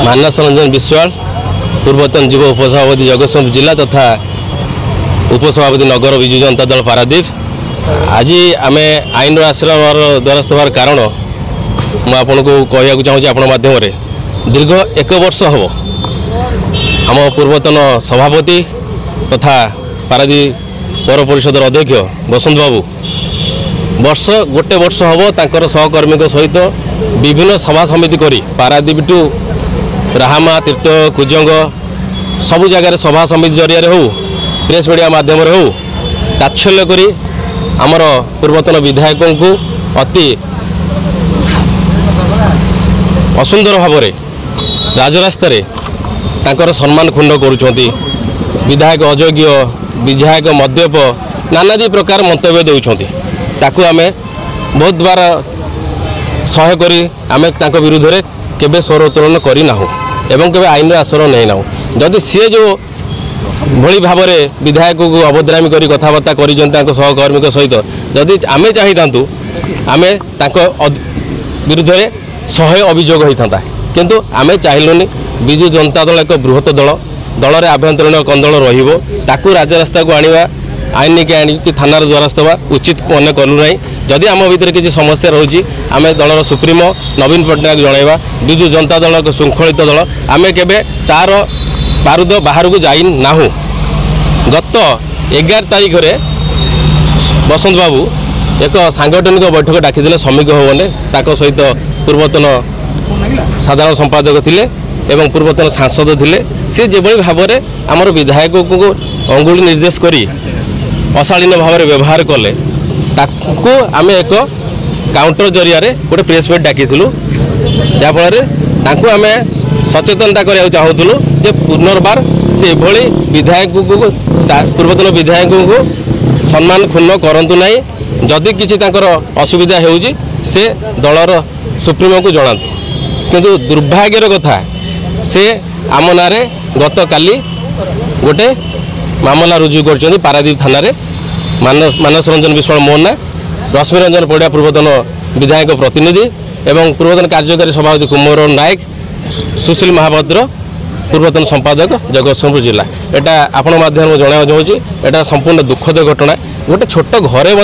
मानस रंजन विश्वाल पूर्वतन युव उपसभापति जगतसिंहपुर जिला तथा उपसभापति नगर विजु जनता दल पारादीप। आज आम आईन आश्रम द्वारस्थ होवार कारण मुझे कहूँ चाहूँगी आपण माध्यम दीर्घ 1 वर्ष हम आम पूर्वतन सभापति तथा पारादीप पौर परिषद अध्यक्ष बसंत बाबू गोटे वर्ष हम तांकर सहकर्मी सहित विभिन्न सभा समिति करी पारादीप टू राहामा तीर्थ कुजंग सबु जगार सभा समिति जरिया हो प्रेस मीडिया माध्यम हो तात्सल्य करी आमर पूर्वतन विधायकों को अति असुंदर भाव राजरास्तार तांकर सम्मान खुंड करुँच विधायक अयोग्य विधायक मद्यप नानादी प्रकार मंतव्य देउछंती ताकू आमे बहुत बार सहाय करी आमे तांको विरुद्ध रे केबे स्वर उत्तोलन करी नाहु एवं केबे आईन आश्रय नै नाहु। जदि सी जो भली भाव में विधायक को अभद्रामी करी कथबार्ता करिजन तांको सहकर्मी सहित जदि आमे चाहितांतु आमे तांको विरुद्ध रे सहाय अभियोग होइथांता किंतु आमे चाहिलुनी। विजु जनता दल एक बृहत दल दल रे आभ्यंतरीण कंदल रहिबो ताकू राजरास्ता को आनिबा आईन के आनी थानार द्वारस्थ होगा उचित मन करूँ ना। जदि आम भर किसी समस्या रोचे आम दलर सुप्रीमो नवीन पट्टनायक जनइबा विजु जनता दल एक श्रृंखलित दल आम के तार बारूद बाहर को जाई नाहु। गत 11 तारीख में बसंत बाबू एक सांगठनिक बैठक डाकी श्रमिक भवन ताक सहित पूर्वतन साधारण संपादक थिले एवं पूर्वतन सांसद थिले सी जो भाव में आमर विधायक को अंगुली निर्देश करी अशालीन भाव में व्यवहार कले ताकू आम एक काउंटर जरिया गोटे प्रेस मीट डाकी जहाँफल आम सचेतनता करने चाहूलु जे पुनर्बार से भली विधायक को पूर्वतन विधायक को सम्मान क्षुण्ण करंतु नहीं। जदि किसी असुविधा होउची से दलर सुप्रीमो को जनातु किंतु दुर्भाग्यर कथा से आम नारे गत काली गोटे मामला रुजु कर पारादीप थाना रे मानस रंजन विश्वाल मो ना रश्मि रंजन पड़िया पूर्वतन विधायक प्रतिनिधि एवं पूर्वतन कार्यकारी सभापति कुमार नायक सुशील महाभद्र पूर्वतन संपादक जगतसिंहपुर जिला एटा आपण माध्यम जनावा चाहूँगी एटा संपूर्ण दुखद घटना। गोटे छोट घरे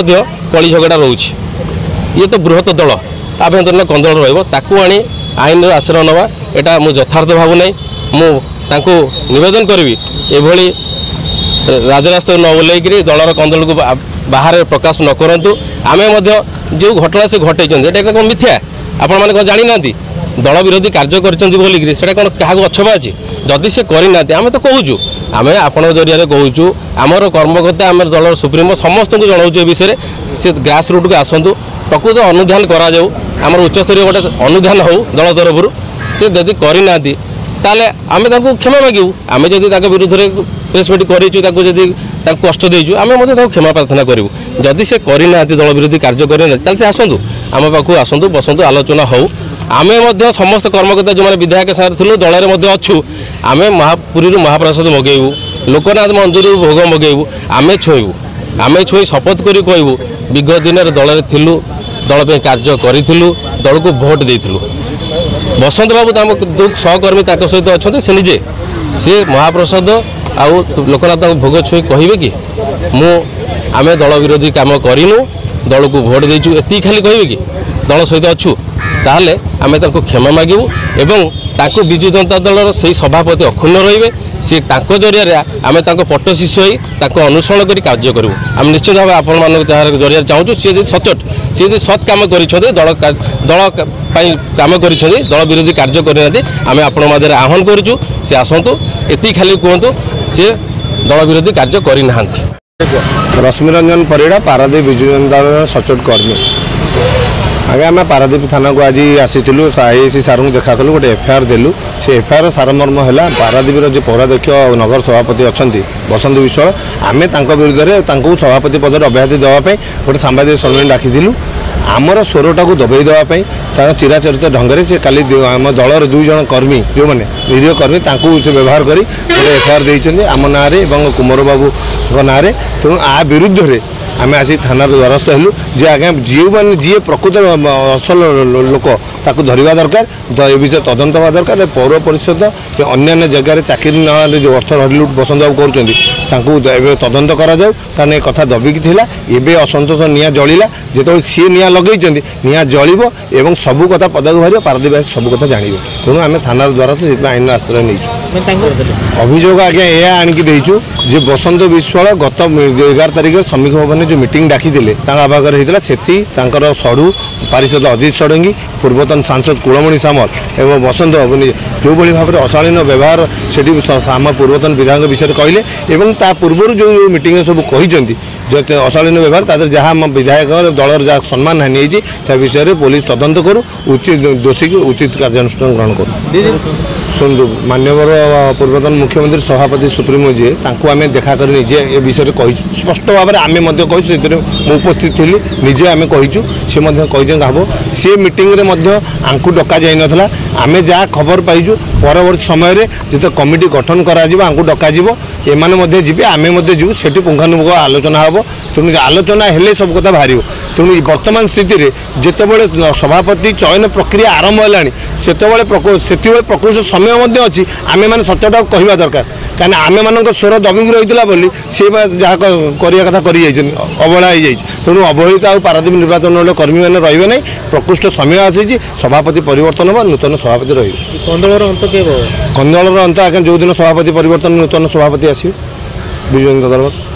कली झगड़ा रोच ये तो बृहत दल आभ्यंतरीण कंदल रही आईन आश्रय नवा एटा मु यथार्थ भावुना मु निवेदन करी एभली राजरास्ता न ओल्लैकि दलर कंदल को बाहर प्रकाश न करूँ। आम जो घटना से घटे मिथ्या आपण मैंने जानी ना दल विरोधी कार्य कर कौन क्या अछबा अच्छी जदि से करना आम तो कहूँ आम आपण जरिया कहूँ आमर कर्मकर्ता आम दल सुप्रीमो समस्त को जनाऊँ ए विषय से ग्रास रूट को आसतु प्रकृत अनुधान कराऊ आम उच्चस्तरीय गोटे अनुधान हो दल तरफ से जदि करना ताले आमे ताको क्षमा मागिबू आमे जदि ताको विरुद्ध रे प्रेस मीट करिछु ताको जदि ताको कष्ट देइछु आमे मध्ये ताको क्षमा प्रार्थना करिवु। जदि से करिना दल विरोधी कार्य करिना ताले से आसंतु आम पाखु आसंतु बसंतु आलोचना हो। आमे मध्ये समस्त कर्मकर्ता जो माने विधायक सार थिलु दल रे मध्ये अछु आमे महापुरी रु महाप्रसाद मगेइबू लोकनाथ मंदिर रु भोग मगेइबू आमे छोई शपथ करी कहबू विगत दिन रे दल रे थिलु दल पे कार्य करिथिलु दल को भोट देइथिलु। बसंत बाबू दो सहकर्मी सहित अच्छा से निजे सी महाप्रसाद आउ लोकनाथ भोग छुई कहे कि मु आम दल विरोधी काम करूँ दल को भोट देचु एति खाली कहे कि दल सहित अच्छु ताहले आम क्षमा मागिबू एवं ताकू विजु जनता दलर से सभापति अक्षुण्ण रे सी जरिया आम पट्ट शिष्य हो अनुसरण कर कार्य करूँ। आम निश्चित भाव आपण मान जरिया चाहूँ सी सचोट सी सत् काम कर दल काम कर दल विरोधी कार्य करना आम आपण मध्य आह्वान करूँ सी आसतु एति खाली कहतु सी दल विरोधी कार्य करना। रश्मि रंजन परिड़ा पारादीप विजु जनता दल सचोट कर्मी आगे आम पारादीप थाना को आज आसीलु आईएसी सार को देखा कलु गोटे एफआईआर देलु से एफआईआर सारमर्म है पारादीप जो पौराध्यक्ष नगर सभापति अच्छा बसंत विश्वाल आम विरुद्ध में सभापति पद अब्याहति देवाई गोटे सांबादिक सम्मेलन डाकी आमर स्वरटा को दबाई देवाई चिराचरित ढंग से काली आम दलर 2 जन कर्मी जो मैंने निरीह कर्मी से व्यवहार कर एफआईआर देते आम ना कुमार बाबू ना तेणु आ विरुद्ध में आमे आसी थानार द्वारस्थ हेलु जे आज्ञा जी प्रकृत असल लोक ताकू धरवा दरकार ए विषय तदंत हवा दरकार पौर परिषद अन्य जगह चाकरी ना जो अर्थ लुट बसंत बाबू कर तदंत करा जाऊ कारण ए कथा दबिकी थिला एबे असंतोष निया जलिला जेतो सी निया लगई निया जलिब एवं सबू कथा पदक बाहर पारदीपवासी सबू कथा जानिबे तेणु आम थानार द्वारा से आईन आश्रय नहीं अभियोग आज्ञा यह आणिकी देचु जे बसंत विश्वाल गत 11 तारिख श्रमिक भवन जो मीटिंग डाकी आभागर होता से सड़ू पारिषद अजित षडंगी पूर्वतन सांसद कुलमणि सामल एवं बसंत जो भाव में अशालीन व्यवहार से आम पूर्वतन विधायक विषय कहले ता पूर्व जो मीटिंग सब कही अशालीन व्यवहार तादर जहाँ विधायक दलर जहाँ सम्मान हानि होती विषय में पुलिस तदंत करू उचित दोषी की उचित कार्यानुष्ठान ग्रहण करूँ शुणु मान्यवर पूर्वतन मुख्यमंत्री सभापति सुप्रीमो जी आम देखा कर निजे ए विषय कही स्पष्ट भाव में आम कही उपस्थित थी निजे आम कहीचु सी कही हम सी मीटिंग आंकु डका जाई नथला आम जहाँ खबर पाइचु परवर्ती समय जो कमिटी गठन करा डका एमाने जी आम जीव से पुंखानुपुंख आलोचना हम तेणु आलोचना हेले सब कथा बाहर तेणु वर्तमान स्थिति में जितेबाला सभापति चयन प्रक्रिया आरंभ है से प्रकृत समय अच्छी आम मैंने सत्यटा कहवा दरकार कहीं आम मान स्वर दबिकी रही सी जहाँ करने कथा कर अवहेला हो तेणु अवहेलित आ पारादीप निर्वाचन कर्मी मैंने रे ना प्रकृष्ट समय आसी सभापति परिवर्तन हम नूतन सभापति रही कंदलर अंत आज्ञा जो दिन सभापति परिवर्तन नूतन सभापति आसवे विजु जनता दल।